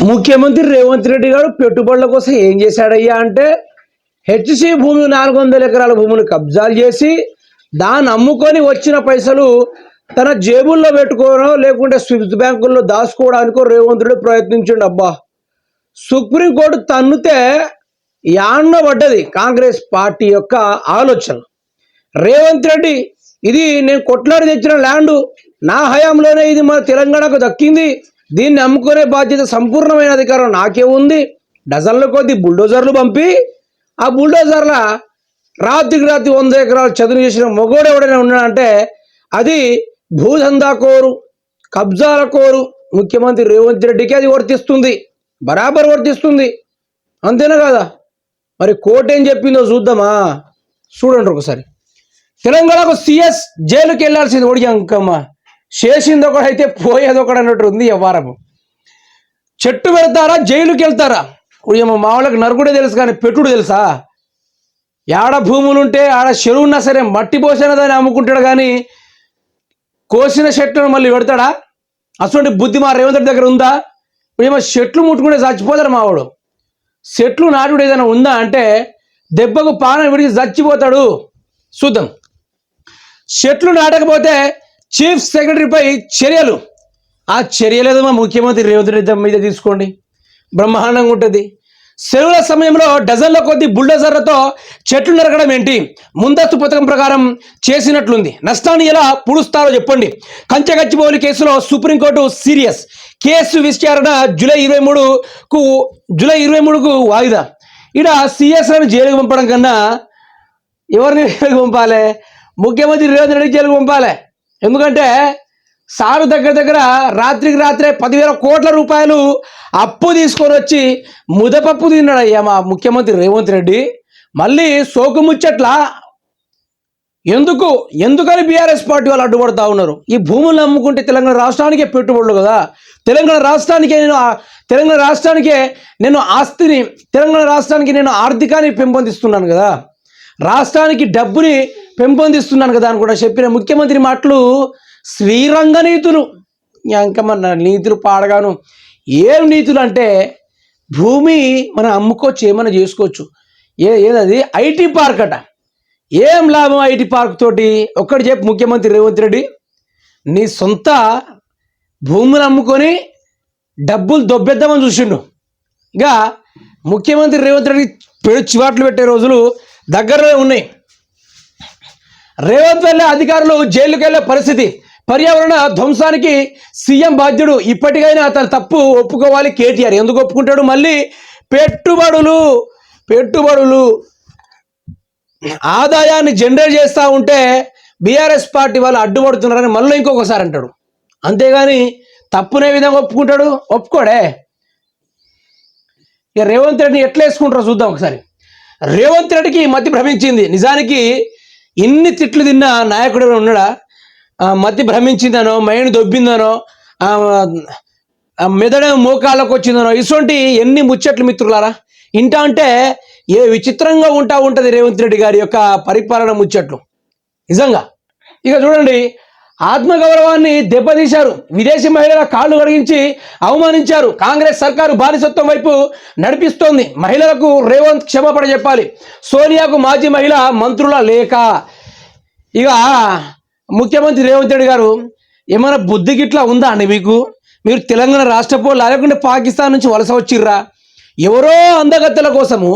ముఖ్యమంత్రి రేవంత్ రెడ్డి గారు పెట్టుబడుల కోసం ఏం చేశాడయ్యా అంటే హెచ్సి భూమి 400 ఎకరాల భూమిని కబ్జాలు చేసి దాన్ని అమ్ముకొని వచ్చిన పైసలు తన జేబుల్లో పెట్టుకోవడం లేకుంటే స్విస్ బ్యాంకుల్లో దాచుకోవడానికో రేవంత్ రెడ్డి ప్రయత్నించండి. అబ్బా, సుప్రీంకోర్టు తన్నుతే యాన్నో పడ్డది కాంగ్రెస్ పార్టీ యొక్క ఆలోచన. రేవంత్ రెడ్డి ఇది నేను కొట్లాడి తెచ్చిన ల్యాండు, నా హయాంలోనే ఇది మన తెలంగాణకు దక్కింది, దీన్ని అమ్ముకునే బాధ్యత సంపూర్ణమైన అధికారం నాకే ఉంది. డజన్ల కొద్ది బుల్డోజర్లు పంపి ఆ బుల్డోజర్ల రాత్రికి రాత్రి 100 ఎకరాలు చదువు చేసిన మొగోడు ఎవడైనా ఉన్నాడంటే అది భూదందా కోరు, కబ్జాల కోరు ముఖ్యమంత్రి రేవంత్ రెడ్డికి అది వర్తిస్తుంది, బరాబర్ వర్తిస్తుంది. అంతేనా కదా? మరి కోర్టు ఏం చెప్పిందో చూద్దామా? చూడండి ఒకసారి. తెలంగాణకు సిఎస్ జైలుకి వెళ్ళాల్సింది ఒడిగి అంకమ్మ, చేసింది ఒకడైతే పోయేది ఒకడు అన్నట్టు ఉంది వ్యవహారము. చెట్టు పెడతారా జైలుకి వెళ్తారా? మా వాళ్ళకి నరుగుడే తెలుసు కానీ పెట్టుడు తెలుసా? ఏడ భూములుంటే ఆడ చెరువు ఉన్నా సరే మట్టి పోసిన దాన్ని అమ్ముకుంటాడు కానీ కోసిన చెట్లను మళ్ళీ పెడతాడా? అటువంటి బుద్ధి మా రేవంత్ రెడ్డి దగ్గర ఉందా? ఏమో చెట్లు ముట్టుకుంటే చచ్చిపోతాడు మావాడు. చెట్లు నాటుడు ఏదైనా ఉందా అంటే దెబ్బకు పానం విడిచి చచ్చిపోతాడు. చూద్దాం. చెట్లు నాటకపోతే చీఫ్ సెక్రటరీపై చర్యలు. ఆ చర్యలేదు మా ముఖ్యమంత్రి రేవంత్ రెడ్డి మీద తీసుకోండి, బ్రహ్మాండంగా ఉంటుంది. సెలవుల సమయంలో డజన్ల కొద్ది బుల్డోజర్లతో చెట్లు నరకడం ఏంటి? ముందస్తు పథకం ప్రకారం చేసినట్లుంది. నష్టాన్ని ఎలా పుడుస్తారో చెప్పండి. కంచగచ్చిబౌలి కేసులో సుప్రీంకోర్టు సీరియస్. కేసు విచారణ జూలై 23కు వాయిదా. ఇక్కడ సిఎస్లను జైలుకు పంపడం కన్నా ఎవరిని జైలుకు పంపాలి? ముఖ్యమంత్రి రేవంత్ రెడ్డి జైలుకు పంపాలి. ఎందుకంటే సారు దగ్గర రాత్రికి రాత్రే 10,000 కోట్ల రూపాయలు అప్పు తీసుకొని వచ్చి ముదపప్పు తిన్నాడయ్యా మా ముఖ్యమంత్రి రేవంత్ రెడ్డి. మళ్ళీ సోకుముచ్చట్లా ఎందుకని బీఆర్ఎస్ పార్టీ వాళ్ళు అడ్డుపడతా ఉన్నారు? ఈ భూములను అమ్ముకుంటే తెలంగాణ రాష్ట్రానికే పెట్టుబడులు కదా. తెలంగాణ రాష్ట్రానికే నేను ఆస్తిని, తెలంగాణ రాష్ట్రానికి నేను ఆర్థికాన్ని పెంపొందిస్తున్నాను కదా, రాష్ట్రానికి డబ్బుని పెంపొందిస్తున్నాను కదా అని కూడా చెప్పిన ముఖ్యమంత్రి మాటలు శ్రీరంగ నీతులు. ఇంకమన్నా నీతులు పాడగాను. ఏం నీతులు అంటే భూమి మనం అమ్ముకోవచ్చు, ఏమైనా చేసుకోవచ్చు. ఏదది ఐటీ పార్క్ అట. ఏం లాభం ఐటీ పార్క్ తోటి? ఒక్కటి చెప్పు ముఖ్యమంత్రి రేవంత్ రెడ్డి. నీ సొంత భూములు అమ్ముకొని డబ్బులు దొబ్బెద్దామని చూసిండు. ఇక ముఖ్యమంత్రి రేవంత్ రెడ్డి చివాట్లు పెట్టే రోజులు దగ్గరలో ఉన్నాయి. రేవంత్ వెళ్ళే అధికారులు జైలుకి వెళ్ళే పరిస్థితి. పర్యావరణ ధ్వంసానికి సీఎం బాధ్యుడు. ఇప్పటికైనా అతను తప్పు ఒప్పుకోవాలి కేటీఆర్. ఎందుకు ఒప్పుకుంటాడు? మళ్ళీ పెట్టుబడులు ఆదాయాన్ని జనరేట్ చేస్తూ ఉంటే బీఆర్ఎస్ పార్టీ వాళ్ళు అడ్డుపడుతున్నారని మళ్ళీ ఇంకొకసారి అంటాడు. అంతేగాని తప్పునే విధంగా ఒప్పుకుంటాడు? ఒప్పుకోడే. ఇక రేవంత్ రెడ్డిని ఎట్లా వేసుకుంటారో చూద్దాం ఒకసారి. రేవంత్ రెడ్డికి మతి భ్రమించింది. నిజానికి ఇన్ని తిట్లు తిన్న నాయకుడు ఉన్నాడా? మతి భ్రమించిందనో, మైండ్ దొబ్బిందనో, మెదడు మోకాళ్ళకు వచ్చిందనో, ఇటువంటి ఎన్ని ముచ్చట్లు మిత్రులారా. ఇంటా అంటే ఏ విచిత్రంగా ఉంటుంది రేవంత్ రెడ్డి గారి యొక్క పరిపాలన ముచ్చట్లు నిజంగా. ఇక చూడండి, ఆత్మగౌరవాన్ని దెబ్బతీశారు. విదేశీ మహిళల కాళ్ళు కడిగించి అవమానించారు. కాంగ్రెస్ సర్కారు బానిసత్వం వైపు నడిపిస్తోంది. మహిళలకు రేవంత్ క్షమాపణ చెప్పాలి. సోనియాకు మాజీ మహిళా మంత్రుల లేఖ. ఇక ముఖ్యమంత్రి రేవంత్ రెడ్డి గారు ఏమైనా బుద్ధి గిట్లా ఉందా అండి మీకు? మీరు తెలంగాణ రాష్ట్ర పోలా లేకుంటే పాకిస్తాన్ నుంచి వలస వచ్చిర్రా? ఎవరో అందగత్తెల కోసము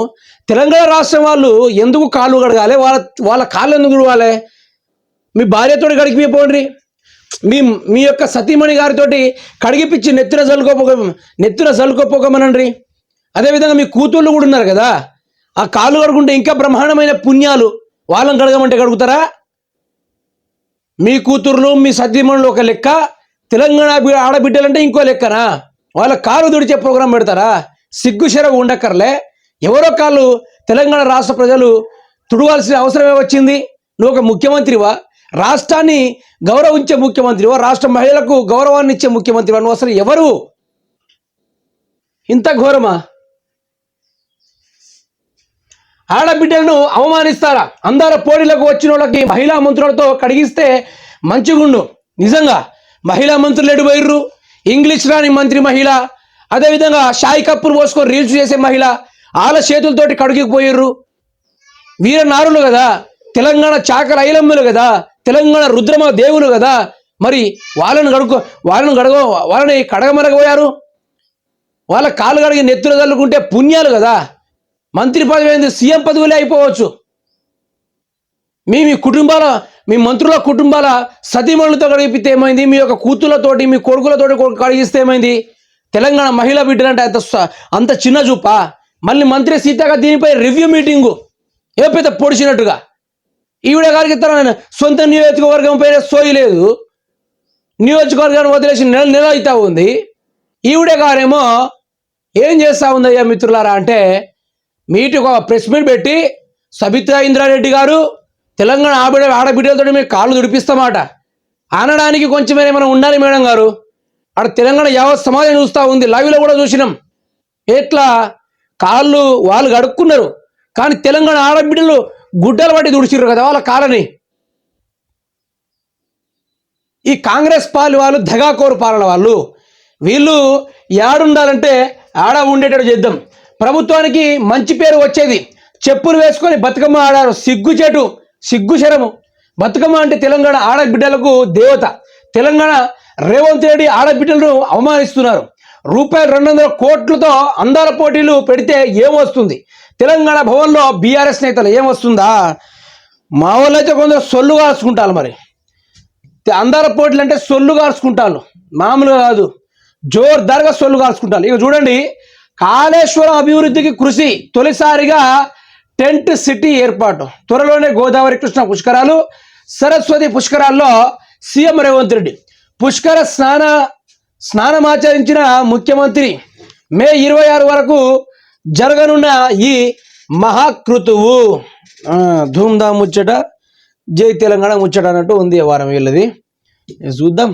తెలంగాణ రాష్ట్రం వాళ్ళు ఎందుకు కాళ్ళు కడగాలి? వాళ్ళ కాళ్ళు ఎందుకు కడగాలి? మీ భార్యతో కడిగిపోండి, మీ యొక్క సతీమణి గారితోటి కడిగిపిచ్చి నెత్తిన జల్లుకోపోకమనండి. అదేవిధంగా మీ కూతుళ్ళు కూడా ఉన్నారు కదా, ఆ కాళ్ళు కడుకుంటే ఇంకా బ్రహ్మాండమైన పుణ్యాలు. వాళ్ళని కడగమంటే కడుగుతారా? మీ కూతుర్లు మీ సతీమణులు ఒక లెక్క, తెలంగాణ ఆడబిడ్డలంటే ఇంకో లెక్కనా? వాళ్ళ కాళ్ళు తుడిచే ప్రోగ్రాం పెడతారా? సిగ్గుశరవు ఉండక్కర్లే. ఎవరో కాళ్ళు తెలంగాణ రాష్ట్ర ప్రజలు తుడవాల్సిన అవసరమే వచ్చింది? నువ్వు ఒక ముఖ్యమంత్రివా? రాష్ట్రాన్ని గౌరవించే ముఖ్యమంత్రివా? రాష్ట్ర మహిళలకు గౌరవాన్ని ఇచ్చే ముఖ్యమంత్రివా? నువ్వు అసలు ఎవరు? ఇంత ఘోరమా? ఆడబిడ్డలను అవమానిస్తారా? అందాల పోటీలకు వచ్చిన వాళ్ళకి మహిళా మంత్రులతో కడిగిస్తే మంచిగుండు. నిజంగా మహిళా మంత్రులు ఎడిపోయిర్రు. ఇంగ్లీష్ రాని మంత్రి మహిళ, అదేవిధంగా షాయి కప్పులు పోసుకొని రీల్స్ చేసే మహిళ వాళ్ళ చేతులతోటి కడుగుకి పోయిర్రు. వీర నారులు కదా, తెలంగాణ చాకల ఐలమ్మలు కదా, తెలంగాణ రుద్రమ దేవులు కదా, మరి వాళ్ళని కడగమరగపోయారు. వాళ్ళ కాలు కడిగి నెత్తులు చల్లుకుంటే పుణ్యాలు కదా. మంత్రి పదవి ఏంది, సీఎం పదవులే అయిపోవచ్చు. మీ మీ మంత్రుల కుటుంబాల సతీమణులతో కడిగిపిస్తే ఏమైంది, మీ యొక్క కూతుళ్ళతోటి మీ కొడుకులతోటి కడిగిస్తే ఏమైంది? తెలంగాణ మహిళా బిడ్డలంటే అంత చిన్న చూపా? మళ్ళీ మంత్రి సీతగా దీనిపై రివ్యూ మీటింగు ఏ పెద్ద పొడిచినట్టుగా. ఈవిడ గారికి తన సొంత నియోజకవర్గం పైన సోయి లేదు, నియోజకవర్గాన్ని వదిలేసి నెల అవుతా ఉంది. ఈవిడ గారేమో ఏం చేస్తా ఉందయ్యా మిత్రులారా అంటే, ఒక ప్రెస్ మీట్ పెట్టి సబితా ఇంద్రారెడ్డి గారు తెలంగాణ ఆడబిడ్డలతో మేము కాళ్ళు దుడిపిస్తామాట అనడానికి కొంచెమే మనం ఉండాలి మేడం గారు. ఆడ తెలంగాణ యావత్ సమాజం చూస్తూ ఉంది, లైవ్లో కూడా చూసినాం. ఎట్లా కాళ్ళు వాళ్ళు గడుక్కున్నారు, కానీ తెలంగాణ ఆడబిడ్డలు గుడ్డలు పట్టి దుడిచిర్రు కదా వాళ్ళ కాళ్ళని. ఈ కాంగ్రెస్ వాళ్ళు దగాకోరు పాలన వాళ్ళు. వీళ్ళు ఏడుండాలంటే ఆడ ఉండేటట్టు చేద్దాం, ప్రభుత్వానికి మంచి పేరు వచ్చేది. చెప్పులు వేసుకొని బతుకమ్మ ఆడారు, సిగ్గుశరము. బతుకమ్మ అంటే తెలంగాణ ఆడబిడ్డలకు దేవత. తెలంగాణ రేవంత్ రెడ్డి ఆడబిడ్డలను అవమానిస్తున్నారు. ₹200 కోట్లతో అందాల పోటీలు పెడితే ఏమొస్తుంది? తెలంగాణ భవన్లో బీఆర్ఎస్ నేతలు ఏమొస్తుందా? మా వాళ్ళైతే కొందరు సొల్లు కాల్చుకుంటారు. మరి అందాల పోటీలు అంటే సొల్లు కాల్చుకుంటారు, మామూలుగా కాదు, జోర్దార్గా సొల్లు కాల్చుకుంటారు. ఇక చూడండి, కాళేశ్వరం అభివృద్ధికి కృషి, తొలిసారిగా టెంట్ సిటీ ఏర్పాటు, త్వరలోనే గోదావరి కృష్ణ పుష్కరాలు, సరస్వతి పుష్కరాల్లో సీఎం రేవంత్ రెడ్డి పుష్కర స్నానమాచరించిన ముఖ్యమంత్రి. మే 26 వరకు జరగనున్న ఈ మహాకృతువు ధూమ్ధామ్ ముచ్చట, జై తెలంగాణ ముచ్చట అన్నట్టు ఉంది వారం వీళ్ళది. చూద్దాం.